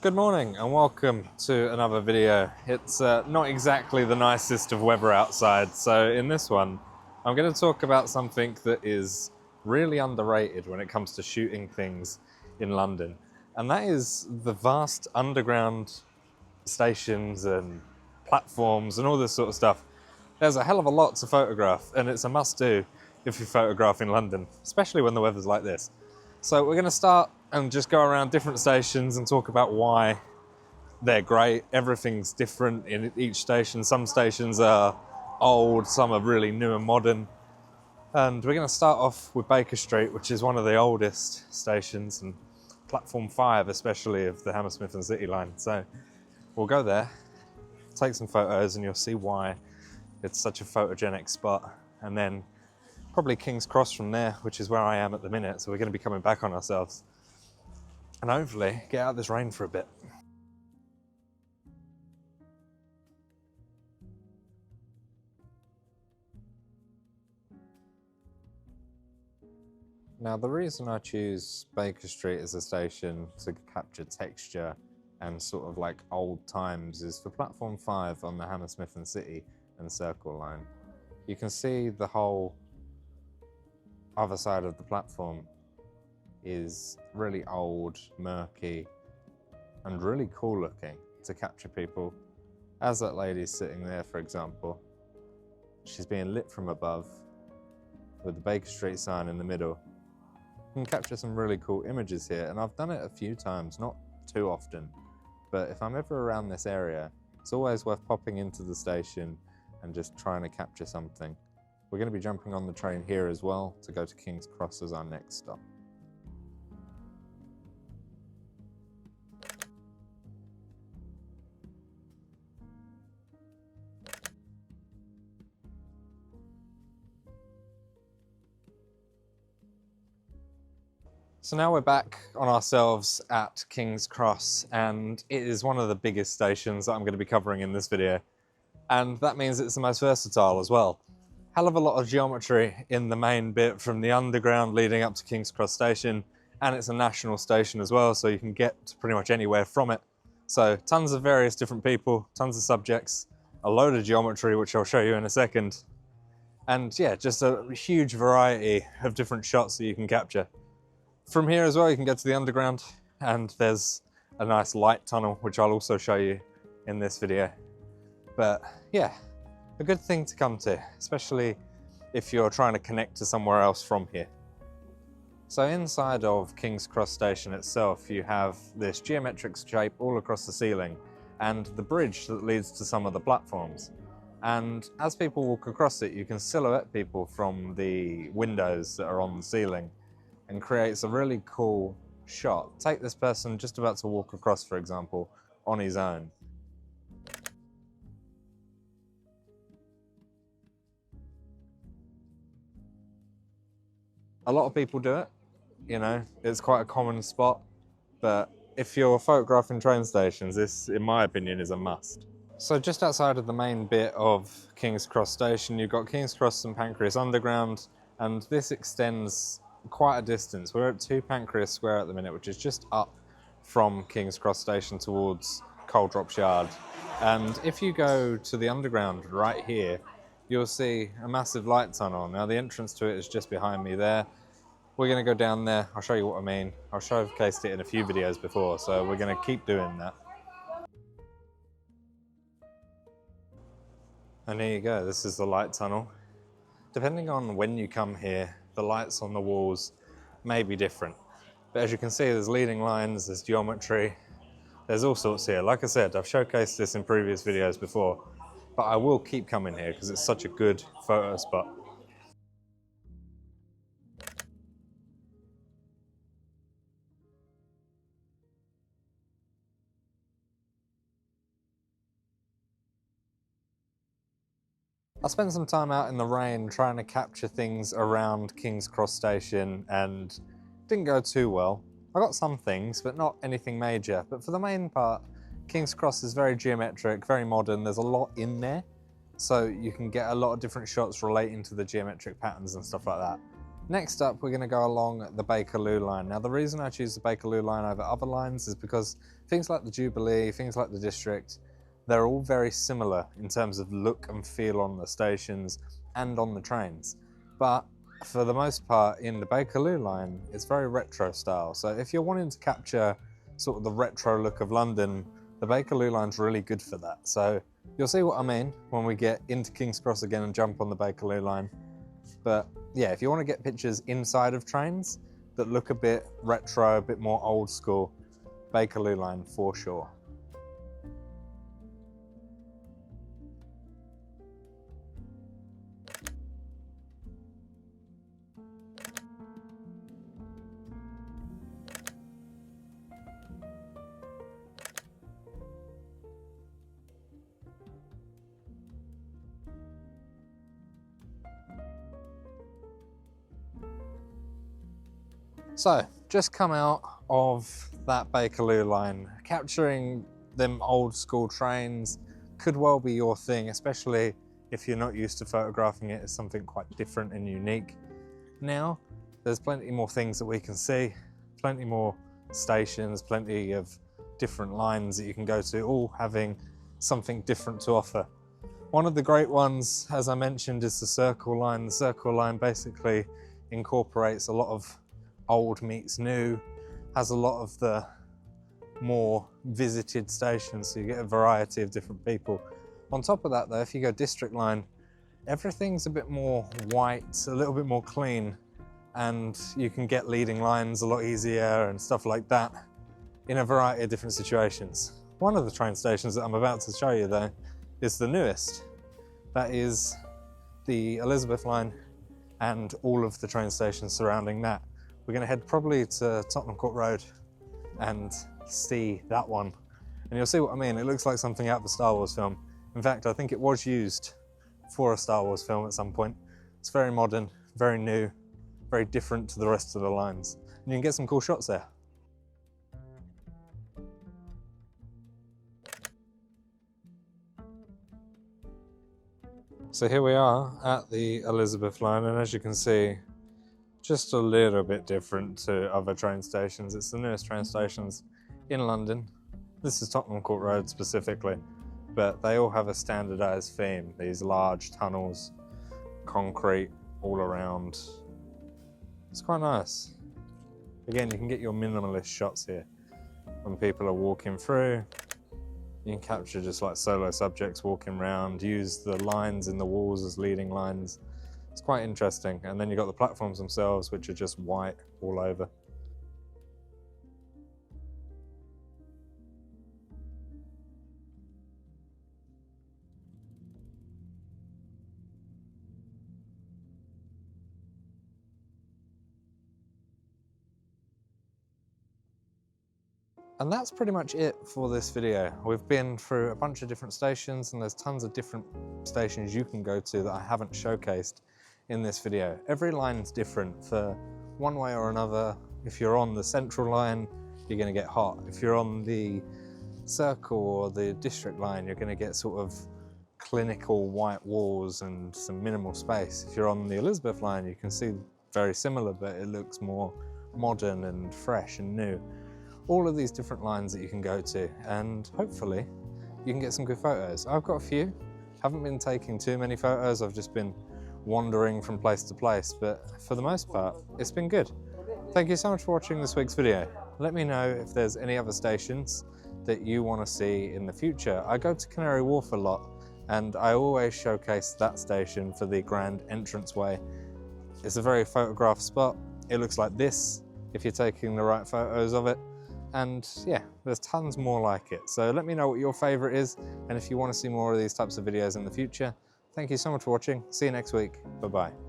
Good morning and welcome to another video. It's not exactly the nicest of weather outside, so in this one I'm going to talk about something that is really underrated when it comes to shooting things in London, and that is the vast underground stations and platforms and all this sort of stuff. There's a hell of a lot to photograph, and it's a must-do if you photograph in London, especially when the weather's like this. So we're going to start and just go around different stations and talk about why they're great. Everything's different in each station. Some stations are old, some are really new and modern. And we're going to start off with Baker Street, which is one of the oldest stations, and platform 5 especially of the Hammersmith and City line. So we'll go there, take some photos, and you'll see why it's such a photogenic spot. And then probably King's Cross from there, which is where I am at the minute, so we're going to be coming back on ourselves and hopefully get out of this rain for a bit. Now, the reason I choose Baker Street as a station to capture texture and sort of like old times is for platform 5 on the Hammersmith and City and Circle line. You can see the whole other side of the platform is really old, murky, and really cool looking to capture people. As that lady's sitting there, for example, she's being lit from above with the Baker Street sign in the middle. You can capture some really cool images here, and I've done it a few times, not too often, but if I'm ever around this area, it's always worth popping into the station and just trying to capture something. We're going to be jumping on the train here as well to go to King's Cross as our next stop. So now we're back on ourselves at King's Cross, and it is one of the biggest stations that I'm going to be covering in this video. And that means it's the most versatile as well. Hell of a lot of geometry in the main bit from the underground leading up to King's Cross Station, and it's a national station as well, so you can get to pretty much anywhere from it. So tons of various different people, tons of subjects, a load of geometry, which I'll show you in a second. And yeah, just a huge variety of different shots that you can capture. From here as well, you can get to the underground, and there's a nice light tunnel, which I'll also show you in this video. But yeah, a good thing to come to, especially if you're trying to connect to somewhere else from here. So inside of King's Cross Station itself, you have this geometric shape all across the ceiling and the bridge that leads to some of the platforms. And as people walk across it, you can silhouette people from the windows that are on the ceiling, and creates a really cool shot. Take this person just about to walk across, for example, on his own. A lot of people do it, you know, it's quite a common spot, but if you're photographing train stations, this, in my opinion, is a must. So just outside of the main bit of King's Cross Station, you've got King's Cross and Pancras Underground, and this extends quite a distance. We're at 2 Pancras Square at the minute, which is just up from King's Cross Station towards Coal Drops Yard. And if you go to the underground right here, you'll see a massive light tunnel. Now the entrance to it is just behind me there. We're going to go down there. I'll show you what I mean. I've showcased it in a few videos before, so we're going to keep doing that. And here you go, this is the light tunnel. Depending on when you come here, the lights on the walls may be different. But as you can see, there's leading lines, there's geometry, there's all sorts here. Like I said, I've showcased this in previous videos before, but I will keep coming here because it's such a good photo spot. I spent some time out in the rain trying to capture things around King's Cross Station, and didn't go too well. I got some things, but not anything major. But for the main part, King's Cross is very geometric, very modern. There's a lot in there, so you can get a lot of different shots relating to the geometric patterns and stuff like that. Next up, we're going to go along the Bakerloo line. Now, the reason I choose the Bakerloo line over other lines is because Things like the Jubilee, things like the District, they're all very similar in terms of look and feel on the stations and on the trains. But for the most part, in the Bakerloo line, it's very retro style. So if you're wanting to capture sort of the retro look of London, the Bakerloo line's really good for that. So you'll see what I mean when we get into King's Cross again and jump on the Bakerloo line. But yeah, if you want to get pictures inside of trains that look a bit retro, a bit more old school, Bakerloo line for sure. So, just come out of that Bakerloo line. Capturing them old school trains could well be your thing, especially if you're not used to photographing it as something quite different and unique. Now, there's plenty more things that we can see, plenty more stations, plenty of different lines that you can go to, all having something different to offer. One of the great ones, as I mentioned, is the Circle line. The Circle line basically incorporates a lot of old meets new, has a lot of the more visited stations, so you get a variety of different people. On top of that though, if you go District line, everything's a bit more white, a little bit more clean, and you can get leading lines a lot easier and stuff like that in a variety of different situations. One of the train stations that I'm about to show you though is the newest. That is the Elizabeth line and all of the train stations surrounding that. We're going to head probably to Tottenham Court Road and see that one. And you'll see what I mean. It looks like something out of a Star Wars film. In fact, I think it was used for a Star Wars film at some point. It's very modern, very new, very different to the rest of the lines. And you can get some cool shots there. So here we are at the Elizabeth line, and as you can see, just a little bit different to other train stations. It's the newest train stations in London. This is Tottenham Court Road specifically, but they all have a standardized theme. These large tunnels, concrete all around. It's quite nice. Again, you can get your minimalist shots here. When people are walking through, you can capture just like solo subjects walking around, use the lines in the walls as leading lines. It's quite interesting. And then you've got the platforms themselves, which are just white all over. And that's pretty much it for this video. We've been through a bunch of different stations, and there's tons of different stations you can go to that I haven't showcased in this video. Every line's different for one way or another. If you're on the Central line, you're going to get hot. If you're on the Circle or the District line, you're going to get sort of clinical white walls and some minimal space. If you're on the Elizabeth line, you can see very similar, but it looks more modern and fresh and new. All of these different lines that you can go to, and hopefully you can get some good photos. I've got a few, haven't been taking too many photos, I've just been wandering from place to place, but for the most part, it's been good. Thank you so much for watching this week's video. Let me know if there's any other stations that you want to see in the future. I go to Canary Wharf a lot, and I always showcase that station for the grand entranceway. It's a very photographed spot. It looks like this if you're taking the right photos of it. And yeah, there's tons more like it. So let me know what your favorite is, and if you want to see more of these types of videos in the future. Thank you so much for watching. See you next week. Bye-bye.